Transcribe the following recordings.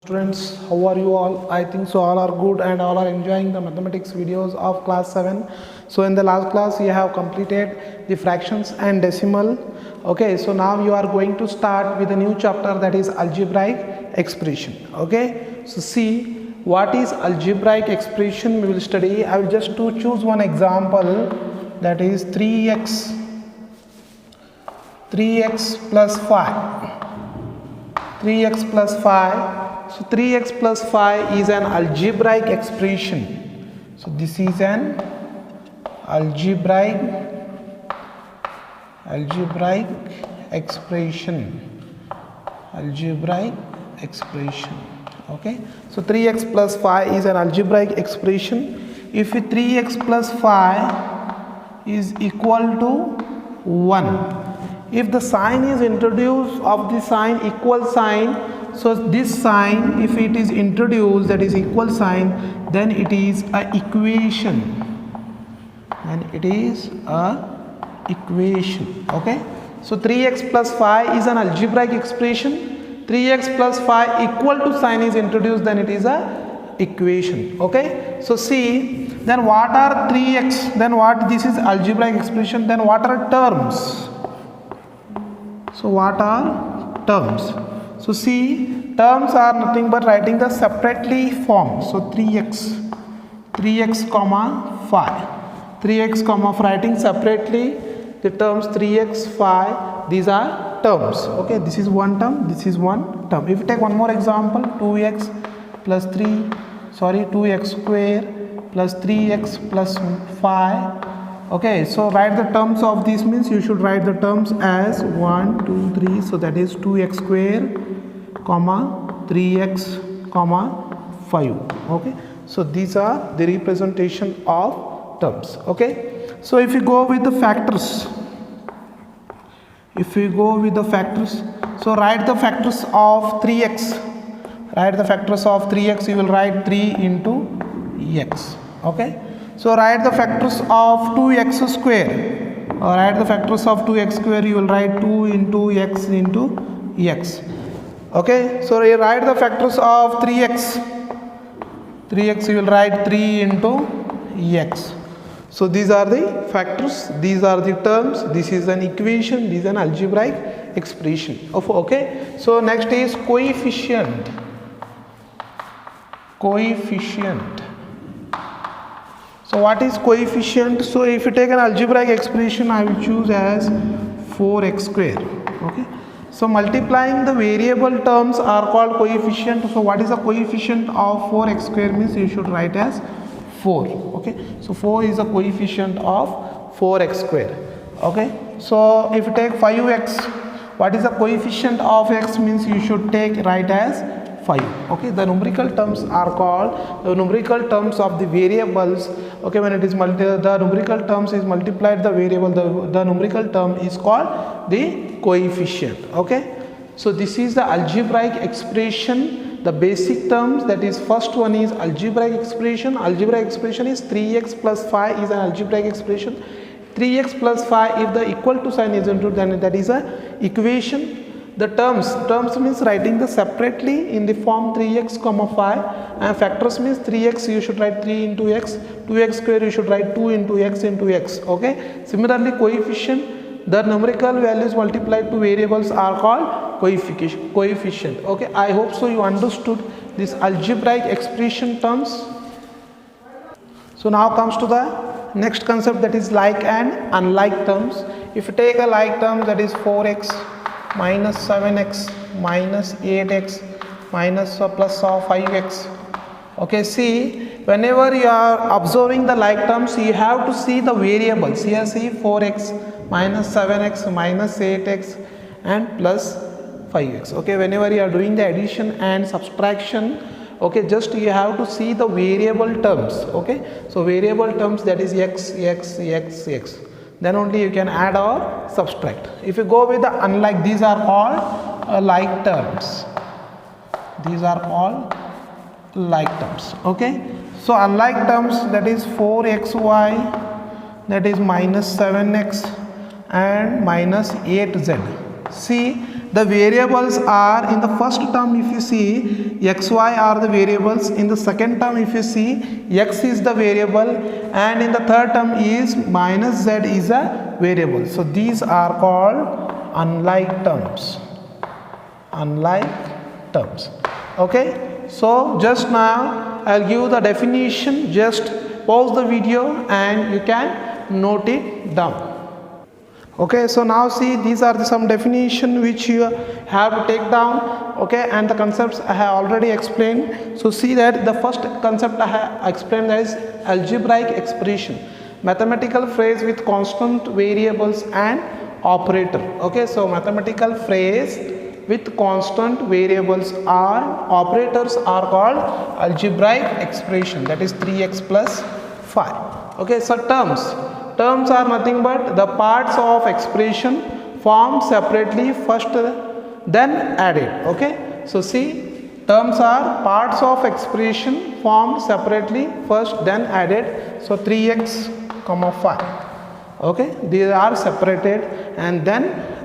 Students, how are you all? I think so all are good and all are enjoying the mathematics videos of class 7. So in the last class you have completed the fractions and decimal. Okay, so now you are going to start with a new chapter, that is algebraic expression. Okay, so see what is algebraic expression we will study. I will just to choose one example, that is 3x plus 5. 3x plus 5. So 3x plus 5 is an algebraic expression. So this is an algebraic expression. Okay. So 3x plus 5 is an algebraic expression. If 3x plus 5 is equal to 1, if the sign is introduced of the sign equal sign, so this sign, if it is introduced, that is equal sign, then it is a equation. Okay, so 3x plus 5 is an algebraic expression. 3x plus 5 equal to sign is introduced, then it is a equation. Okay, so see, then what are 3x, then what, this is algebraic expression, then what are terms? So what are terms? So see, terms are nothing but writing the separately form. So 3x comma 5. 3x comma writing separately the terms 3x 5. These are terms. Okay, this is one term. This is one term. If you take one more example, 2x plus 2x square plus 3x plus 5. Okay, so write the terms of this, means you should write the terms as 1, 2, 3. So that is 2x square comma 3x comma 5. Okay, so these are the representation of terms. Okay, so if you go with the factors, so write the factors of 3x. Write the factors of 3x. You will write 3 into x. Okay, so write the factors of 2x square. Write the factors of 2x square. You will write 2 into x into x. Okay, so you write the factors of 3x. You will write 3 into x. So these are the factors, these are the terms, this is an equation, this is an algebraic expression. Okay, so next is coefficient. So what is coefficient? So if you take an algebraic expression, I will choose as 4x square. Okay, so multiplying the variable terms are called coefficient. So what is the coefficient of 4x square, means you should write as 4. Okay, so 4 is the coefficient of 4x square. Okay, so if you take 5x, what is the coefficient of x, means you should write as 5. Okay, the numerical terms are called the numerical terms of the variables. Okay, when it is the numerical terms is multiplied the variable, the numerical term is called the coefficient. Okay, so this is the algebraic expression. The basic terms, that is first one is algebraic expression. Algebraic expression is 3x plus 5 is an algebraic expression. 3x plus 5, if the equal to sign is introduced, then that is a equation. The terms means writing the separately in the form 3x comma 5, and factors means 3x you should write 3 into x, 2x square you should write 2 into x into x. Okay, similarly coefficient, the numerical values multiplied to variables are called coefficient. Okay, I hope so you understood this algebraic expression terms. So now comes to the next concept, that is like and unlike terms. If you take a like term, that is 4x minus 7x minus 8x minus plus of 5x. Okay, see, whenever you are observing the like terms, you have to see the variables. Here see 4x minus 7x minus 8x and plus 5x. Okay, whenever you are doing the addition and subtraction, okay, just you have to see the variable terms. Okay, so variable terms, that is x, then only you can add or subtract. If you go with the unlike, these are called like terms. Okay, so unlike terms, that is 4xy, that is minus 7x and minus 8z. See, the variables are in the first term, if you see xy are the variables, in the second term if you see x is the variable, and in the third term is minus z is a variable. So these are called unlike terms. Unlike terms. Okay, so just now I'll give the definition. Just pause the video and you can note it down. Okay, so now see, these are some definition which you have to take down. Okay, and the concepts I have already explained. So see that the first concept I have explained is algebraic expression, mathematical phrase with constant variables and operator. Okay, so mathematical phrase with constant variables or operators are called algebraic expression, that is 3x plus 5. Okay, so terms are nothing but the parts of expression formed separately first then added. Okay, so see, terms are parts of expression formed separately first then added. So 3x comma 5. Okay, these are separated and then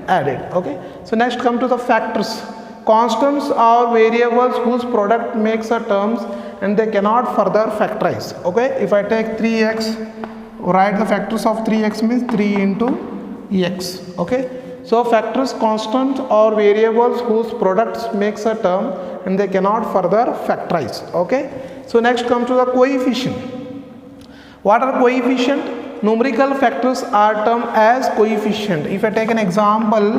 added. Okay, so next come to the factors. Constants are variables whose product makes a terms and they cannot further factorize. Okay, if I take 3x, write the factors of 3x means 3 into x. Okay, so factors constant or variables whose products makes a term and they cannot further factorize. Okay, so next come to the coefficient. What are coefficient? Numerical factors are termed as coefficient. If I take an example,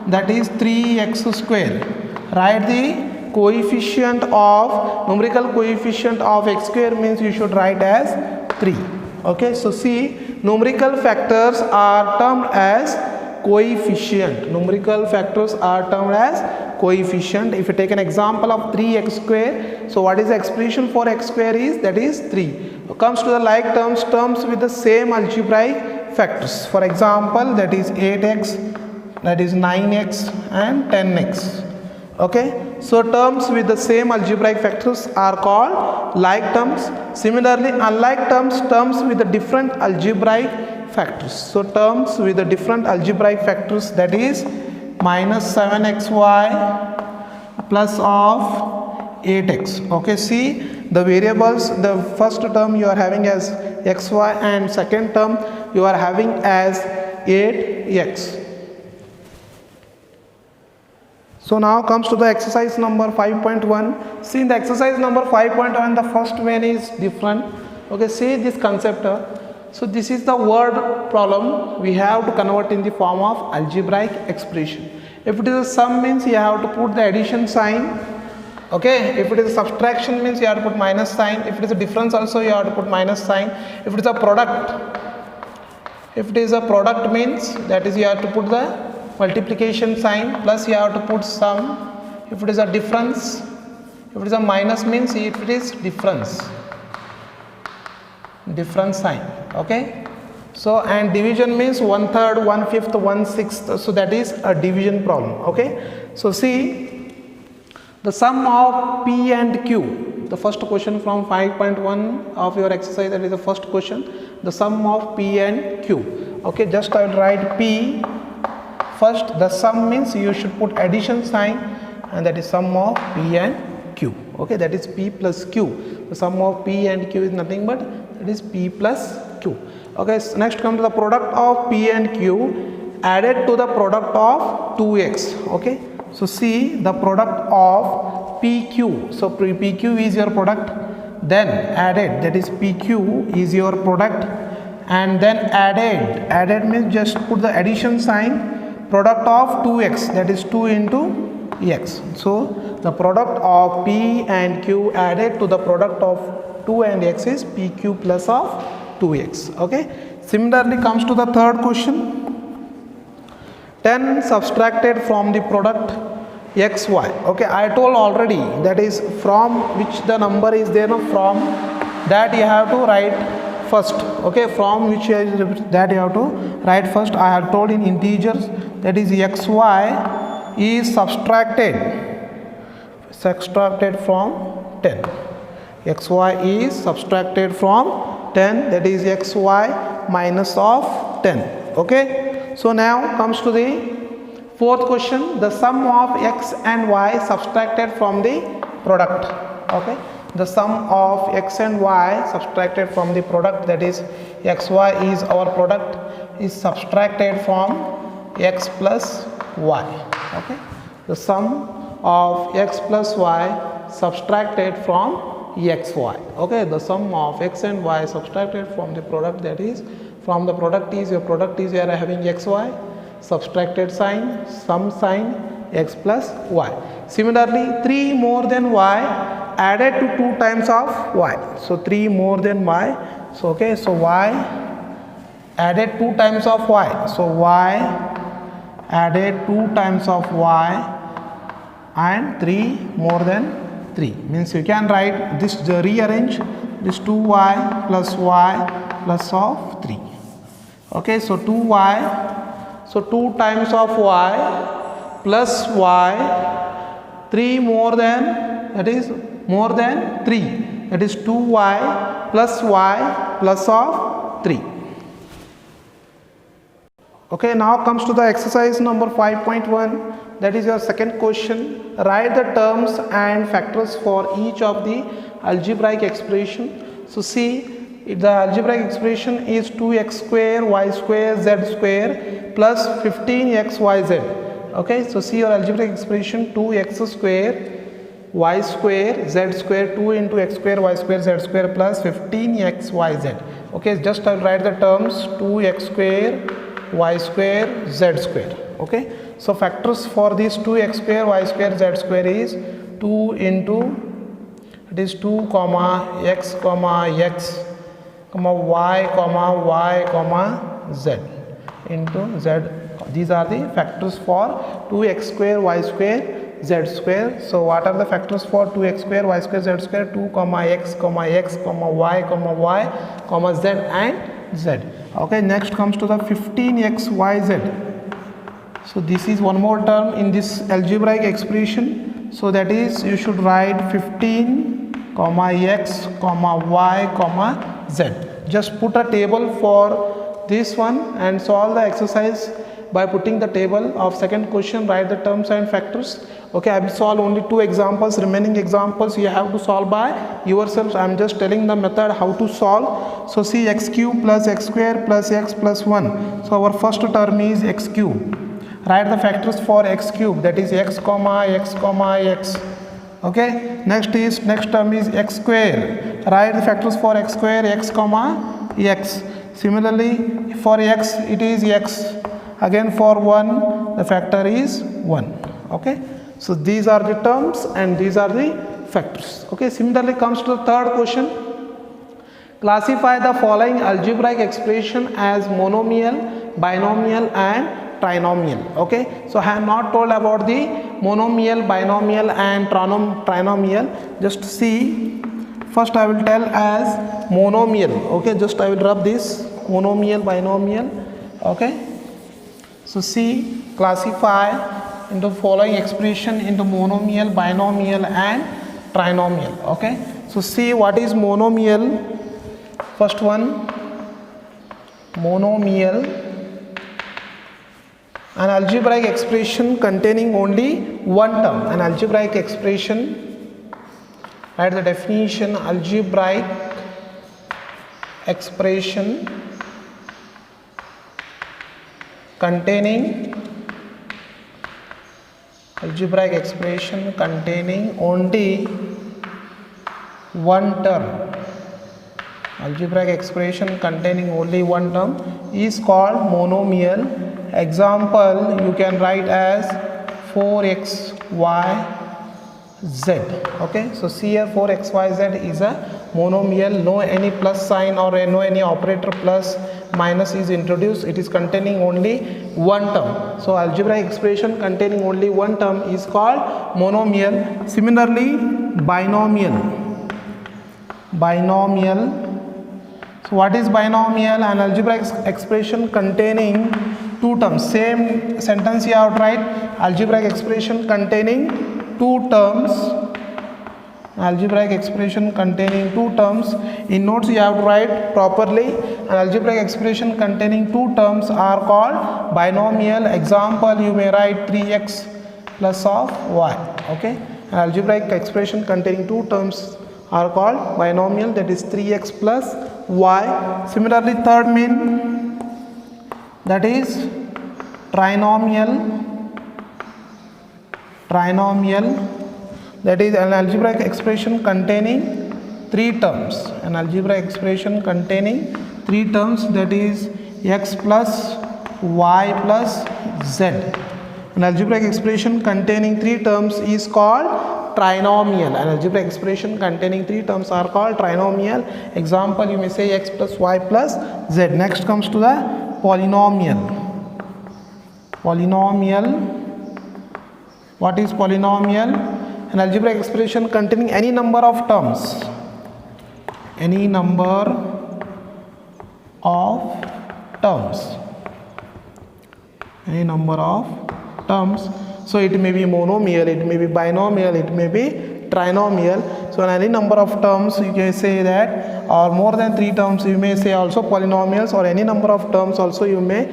that is 3x square, write the coefficient of numerical coefficient of x square means you should write as 3. Okay, so see, numerical factors are termed as coefficient. Numerical factors are termed as coefficient. If you take an example of 3x square, so what is the expression for x square is, that is 3. Comes to the like terms, terms with the same algebraic factors. For example, that is 8x, that is 9x and 10x. Okay, so terms with the same algebraic factors are called like terms. Similarly, unlike terms, terms with the different algebraic factors. So terms with the different algebraic factors, that is minus 7xy plus of 8x. Okay, see, the variables, the first term you are having as xy and second term you are having as 8x. So now comes to the exercise number 5.1. See, in the exercise number 5.1, the first one is different. Okay, see this concept. So this is the word problem we have to convert in the form of algebraic expression. If it is a sum means you have to put the addition sign. Okay, if it is a subtraction means you have to put minus sign. If it is a difference also you have to put minus sign. If it is a product means that is you have to put the multiplication sign plus you have to put sum. If it is a difference, if it is a minus means if it is difference sign. Okay, so and division means 1/3, 1/5, 1/6, so that is a division problem. Okay, so see, the sum of P and Q, the first question from 5.1 of your exercise, that is the first question, the sum of P and Q. Okay, just I will write P first. The sum means you should put addition sign and that is sum of P and Q. Okay, that is P plus Q. The sum of P and Q is nothing but that is P plus Q. Okay, so next come to the product of P and Q added to the product of 2x. Okay, so see the product of PQ. So PQ is your product, then added, that is PQ is your product, and then added means just put the addition sign, product of 2x, that is 2 into x. So the product of P and Q added to the product of 2 and x is PQ plus of 2x. Okay, similarly comes to the third question. 10 subtracted from the product xy. Okay, I told already that is from which the number is there, from that you have to write first. Okay, from which that you have to write first. I have told in integers, that is xy is subtracted from 10. Xy is subtracted from 10, that is xy minus of 10. Okay, so now comes to the Fourth question, the sum of x and y subtracted from the product. Okay, the sum of x and y subtracted from the product, that is xy is our product, is subtracted from x plus y. Okay, the sum of x plus y subtracted from xy. Okay, the sum of x and y subtracted from the product, that is from the product is, your product is, you are having xy, subtracted sign, sum sign x plus y. Similarly, 3 more than y added to 2 times of y. So 3 more than y. So okay, so y added 2 times of y. So y added 2 times of y and 3 more than 3, means you can write this, rearrange this 2y plus of 3. Okay, so 2y, so 2 times of y plus y, 3 more than, that is more than 3, that is 2y plus y plus of 3. Okay, now comes to the exercise number 5.1, that is your second question. Write the terms and factors for each of the algebraic expression. So see, if the algebraic expression is 2x square y square z square plus 15xyz. Okay, so see your algebraic expression 2x square y square z square, 2 into x square y square z square plus 15xyz. Okay, just I will write the terms 2x square y square z square. Okay, so factors for this 2x square y square z square is 2 into, it is 2 comma x comma y comma z into z. These are the factors for 2x square y square z square. So what are the factors for 2x square y square z square? 2 comma x comma y comma z and z. Okay, next comes to the 15xyz. So this is one more term in this algebraic expression. So that is, you should write 15 comma x comma y comma z. Just put a table for this one and solve the exercise by putting the table of second question. Write the terms and factors. Okay, I will solve only 2 examples. Remaining examples you have to solve by yourself. I am just telling the method how to solve. So see, x cube plus x square plus x plus 1. So our first term is x cube. Write the factors for x cube, that is x comma x. Okay, next term is x square. Write the factors for x square, x comma x. Similarly for x it is x. Again for 1 the factor is 1. Okay, so these are the terms and these are the factors. Okay, similarly comes to the third question. Classify the following algebraic expression as monomial, binomial and trinomial. Okay, so I have not told about the monomial, binomial and trinomial. Just see, first I will tell as monomial. Okay, just I will rub this monomial, binomial. Okay, so see, classify into following expression into monomial, binomial and trinomial. Okay, so see what is monomial. First one, monomial, an algebraic expression containing only one term. An algebraic expression, write the definition, algebraic expression containing only one term. Algebraic expression containing only one term is called monomial. Example, you can write as 4xyz. Okay, so see here 4xyz is a monomial. No any plus sign or no any operator plus minus is introduced. It is containing only one term. So algebraic expression containing only one term is called monomial. Similarly binomial. So what is binomial? An algebraic expression containing two terms. Same sentence you have to write, algebraic expression containing two terms algebraic expression containing two terms. In notes you have to write properly. An algebraic expression containing two terms are called binomial. Example, you may write 3x plus of y. Okay, an algebraic expression containing two terms are called binomial, that is 3x plus y. Similarly, third mean, that is trinomial. That is an algebraic expression containing three terms. An algebraic expression containing three terms, that is x plus y plus z. An algebraic expression containing three terms is called trinomial. An algebraic expression containing three terms are called trinomial. Example, you may say x plus y plus z. Next comes to the polynomial. What is polynomial? An algebraic expression containing any number of terms. Any number of terms. So it may be monomial, it may be binomial, it may be trinomial. So any number of terms you can say that, or more than three terms you may say also polynomials, or any number of terms also you may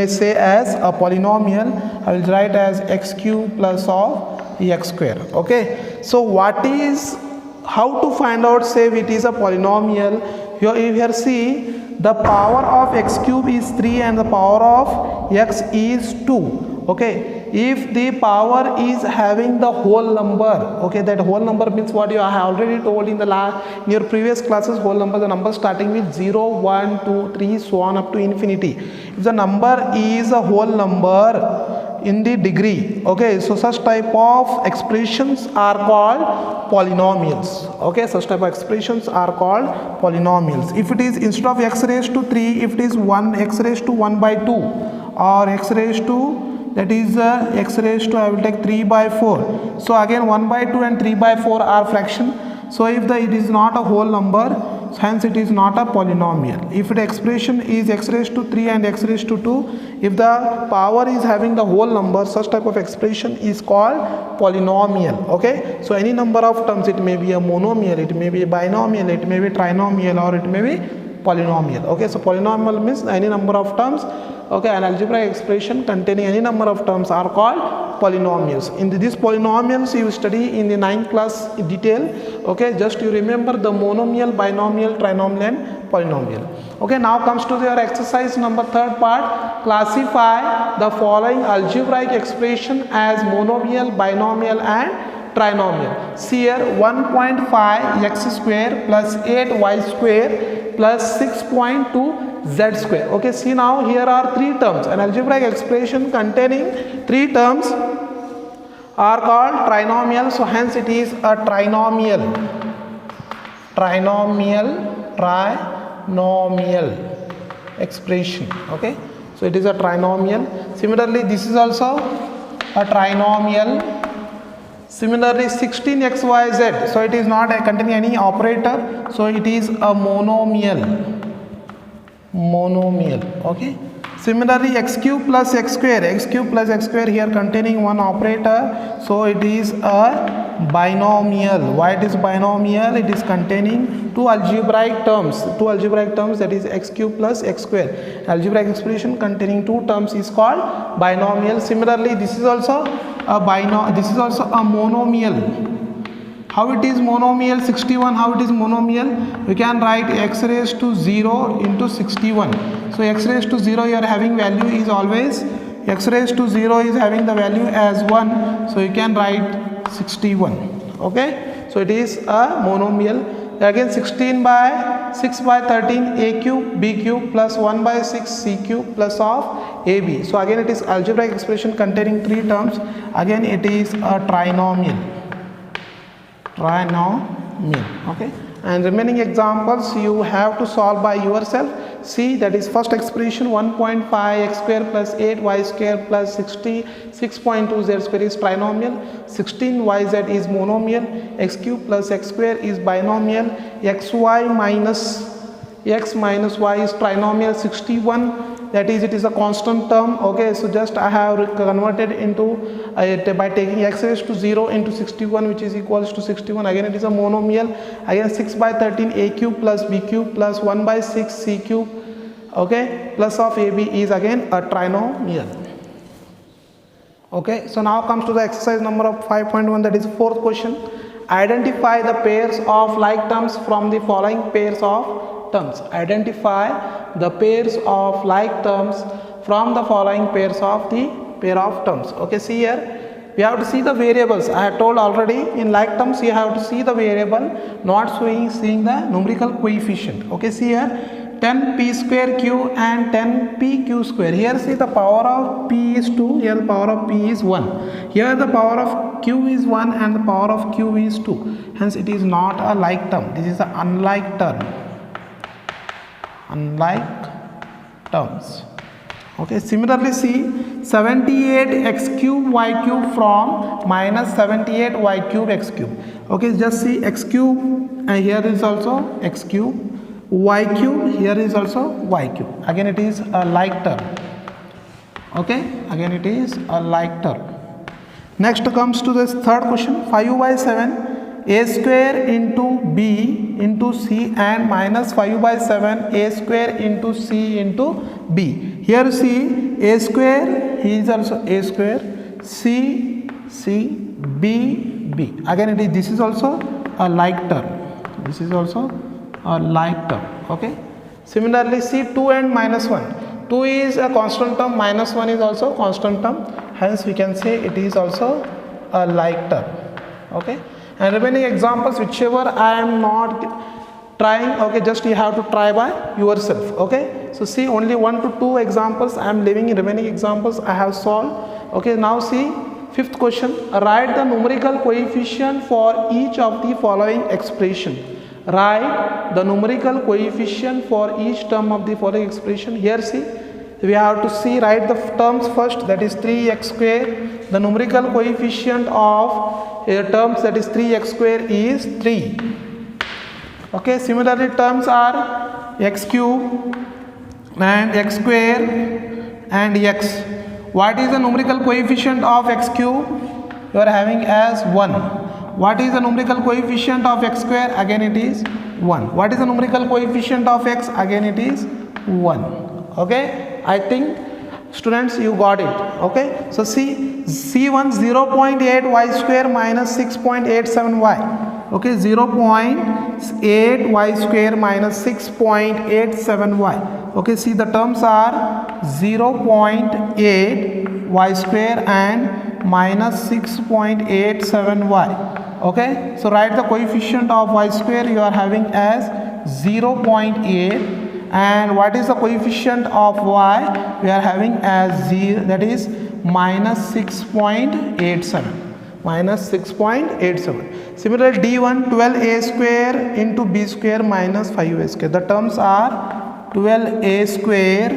say as a polynomial. I will write as x cube plus of x square. Okay, so how to find out say it is a polynomial? Here see, the power of x cube is 3 and the power of x is 2. Okay, if the power is having the whole number, okay, that whole number means what you have already told in your previous classes, whole number, the number starting with 0, 1, 2, 3, so on up to infinity. If the number is a whole number in the degree, okay, so such type of expressions are called polynomials. Okay, such type of expressions are called polynomials. If it is instead of x raised to 3, if it is x raised to 1 by 2, or x raised to, that is x raised to, I will take 3 by 4. So again 1 by 2 and 3 by 4 are fraction. So if it is not a whole number, hence it is not a polynomial. If the expression is x raised to 3 and x raised to 2, if the power is having the whole number, such type of expression is called polynomial. Okay, so any number of terms, it may be a monomial, it may be a binomial, it may be trinomial, or it may be polynomial. Okay, so polynomial means any number of terms. Okay, an algebraic expression containing any number of terms are called polynomials. In these polynomials you study in the 9th class in detail. Okay, just you remember the monomial, binomial, trinomial and polynomial. Okay, now comes to your exercise number 3rd part. Classify the following algebraic expression as monomial, binomial and trinomial. See here, 1.5 x square plus 8y square plus 6.2 z square. Okay, see now here are three terms. An algebraic expression containing three terms are called trinomial. So hence it is a trinomial expression. Okay, so it is a trinomial. Similarly, this is also a trinomial. Similarly, 16xyz, so it is not containing any operator, so it is a monomial. Okay, similarly x cube plus x square here containing one operator, so it is a binomial. Why it is binomial? It is containing two algebraic terms, that is x cube plus x square. Algebraic expression containing two terms is called binomial. Similarly, this is also a monomial. How it is monomial? 61, how it is monomial? You can write x raised to 0 into 61. So x raised to 0 you are having value is always, x raised to 0 is having the value as 1. So you can write 61. Okay, so it is a monomial. Again 16 by 6 by 13 a cube b cube plus 1 by 6 c cube plus of ab. So again it is algebraic expression containing three terms. Again it is a trinomial. Okay, and remaining examples you have to solve by yourself. See, that is first expression 1.5 x square plus 8y square plus 66.2 z square is trinomial. 16yz is monomial. X cube plus x square is binomial. X minus y is trinomial. 61 that is it is a constant term. Okay, so just I have converted into by taking x raised to 0 into 61, which is equals to 61. Again it is a monomial. Again 6 by 13 a cube plus b cube plus 1 by 6 c cube, okay, plus of ab is again a trinomial. Okay, so now comes to the exercise number of 5.1, that is fourth question. Identify the pairs of like terms from the following pairs of terms. Identify the pairs of like terms from the following pairs of the pair of terms. Okay, see here, we have to see the variables. I have told already, in like terms you have to see the variable, not seeing the numerical coefficient. Okay, see here, 10p square q and 10pq square. Here see the power of p is 2, here the power of p is 1. Here the power of q is 1 and the power of q is 2. Hence it is not a like term. This is an unlike term. Unlike terms. Okay, similarly see 78x cube y cube from minus 78y cube x cube. Okay, just see x cube and here is also x cube. Y cube, here is also y cube. Again it is a like term. Okay, again it is a like term. Next comes to this third question. 5 by 7 a square into b into c and minus 5 by 7 a square into c into b. Here see a square, he is also a square, c b b. Again it is, this is also a like term. This is also a like term. Okay, similarly see 2 and minus 1. 2 is a constant term, minus 1 is also constant term, hence we can say it is also a like term. Okay, and remaining examples whichever I am not trying, okay, just you have to try by yourself. Okay, so see only 1 to 2 examples I am leaving, remaining examples I have solved. Okay, now see fifth question. Write the numerical coefficient for each of the following expression. Write the numerical coefficient for each term of the following expression. Here see, we have to see, write the terms first, that is 3x square. The numerical coefficient of terms, that is 3x square, is 3. Okay, similarly terms are x cube and x square and x. What is the numerical coefficient of x cube? You are having as 1. What is the numerical coefficient of x square? Again it is 1. What is the numerical coefficient of x? Again it is 1. Okay, I think students you got it. Okay, so see C1 0.8 y square minus 6.87 y. Okay, 0.8 y square minus 6.87 y. Okay, see the terms are 0.8 y square and minus 6.87 y. Okay, so write the coefficient of y square, you are having as 0.8, and what is the coefficient of y? We are having as 0, that is minus 6.87. Minus 6.87. Similarly D1 12a square into b square minus 5a square. The terms are 12a square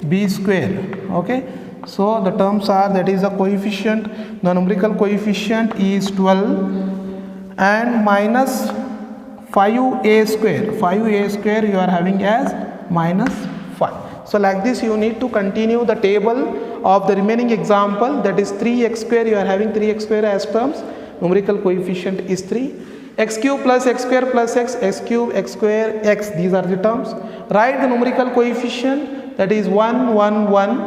b square. Okay, so the terms are, that is the coefficient, the numerical coefficient is 12 and minus 5a square. 5a square you are having as minus 5. So like this you need to continue the table of the remaining example, that is 3x square, you are having 3x square as terms, numerical coefficient is 3. X cube plus x square plus x, x cube, x square, x, these are the terms. Write the numerical coefficient, that is 1, 1, 1,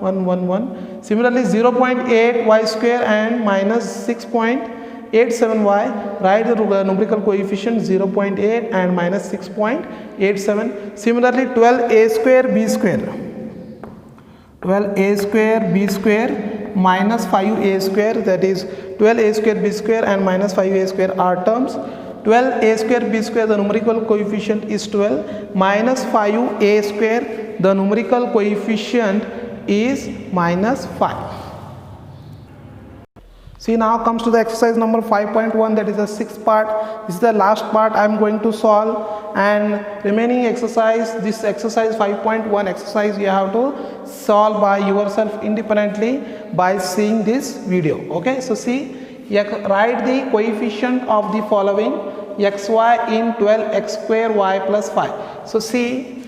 1, 1, 1. Similarly 0.8 y square and minus 6.87y. Write the numerical coefficient 0.8 and minus 6.87. Similarly 12a square b square. 12a square b square minus 5a square, that is 12a square b square and minus 5a square are terms. 12a square b square, the numerical coefficient is 12, minus 5a square, the numerical coefficient is minus 5. See, now comes to the exercise number 5.1, that is the sixth part. This is the last part I am going to solve, and remaining exercise, this exercise 5.1 exercise you have to solve by yourself independently by seeing this video. Okay, so see, write the coefficient of the following xy in 12x square y plus 5. So see,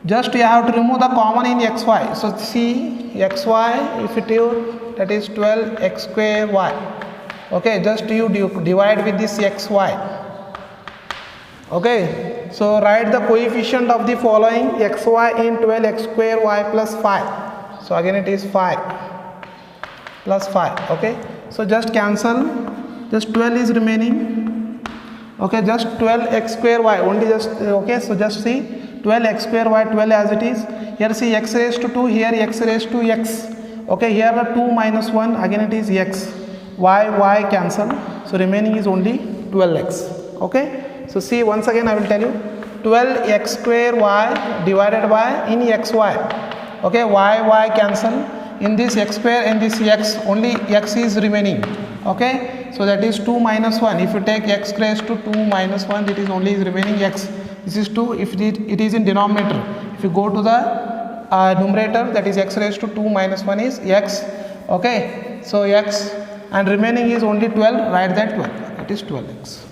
just you have to remove the common in xy. So see xy, if it is, that is 12x square y. Okay, just you divide with this xy. Okay, so write the coefficient of the following xy in 12x square y plus 5. So again it is 5 plus 5. Okay, so just cancel, just 12 is remaining. Okay, just 12x square y only, just okay. So just see 12x square y, 12 as it is. Here see x raised to 2, here x raised to x. Okay, here the 2 minus 1, again it is x. Y cancel, so remaining is only 12x. Okay, so see once again I will tell you, 12x square y divided by in xy. Okay, y cancel, in this x square and this x, only x is remaining. Okay, so that is 2 minus 1. If you take x raised to 2 minus 1, it is only is remaining x. This is 2. If it is in denominator, if you go to the numerator, that is x raised to 2 minus 1 is x. Okay, so x, and remaining is only 12. Write that 12. That is 12x.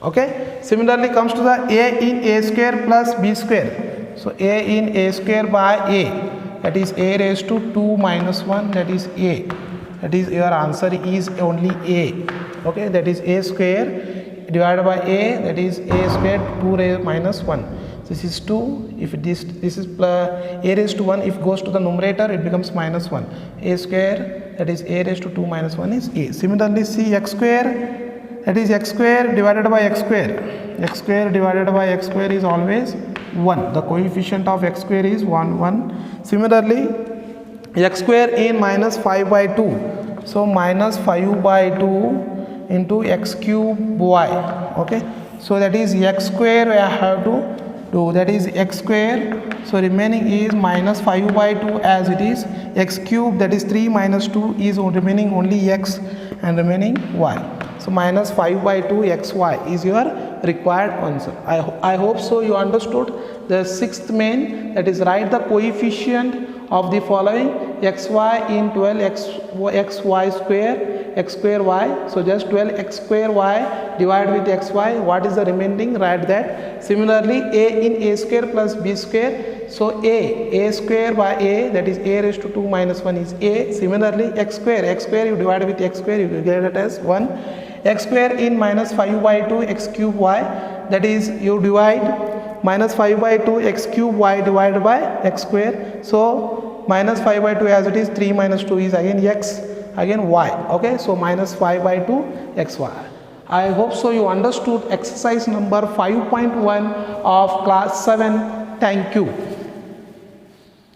Okay. Similarly, comes to the a in a square plus b square. So a in a square by a, that is a raised to 2 minus 1. That is a. That is your answer is only a. Okay, that is a square divided by a, that is a square 2 raised minus 1. This is 2. If this is a raised to 1, if goes to the numerator, it becomes minus 1. A square, that is a raised to 2 minus 1 is a. Similarly, see x square, that is x square divided by x square. X square divided by x square is always 1. The coefficient of x square is 1, 1. Similarly, x square in minus 5 by 2. So minus 5 by 2 into x cube y. Okay, so that is x square I have to do, that is x square. So remaining is minus 5 by 2 as it is. X cube, that is 3 minus 2 is remaining only x, and remaining y. So minus 5 by 2 xy is your required answer. I hope so you understood the sixth main, that is write the coefficient of the following xy in 12xy square, x square y. So just 12x square y divide with xy. What is the remaining? Write that. Similarly, a in a square plus b square. So a square by a, that is a raised to 2 minus 1 is a. Similarly, x square you divide with x square, you get it as 1. X square in minus 5 by 2 x cube y, that is you divide minus 5 by 2 x cube y divided by x square. So minus 5 by 2 as it is, 3 minus 2 is again x, again y. Okay, so minus 5 by 2 xy. I hope so you understood exercise number 5.1 of class 7. Thank you.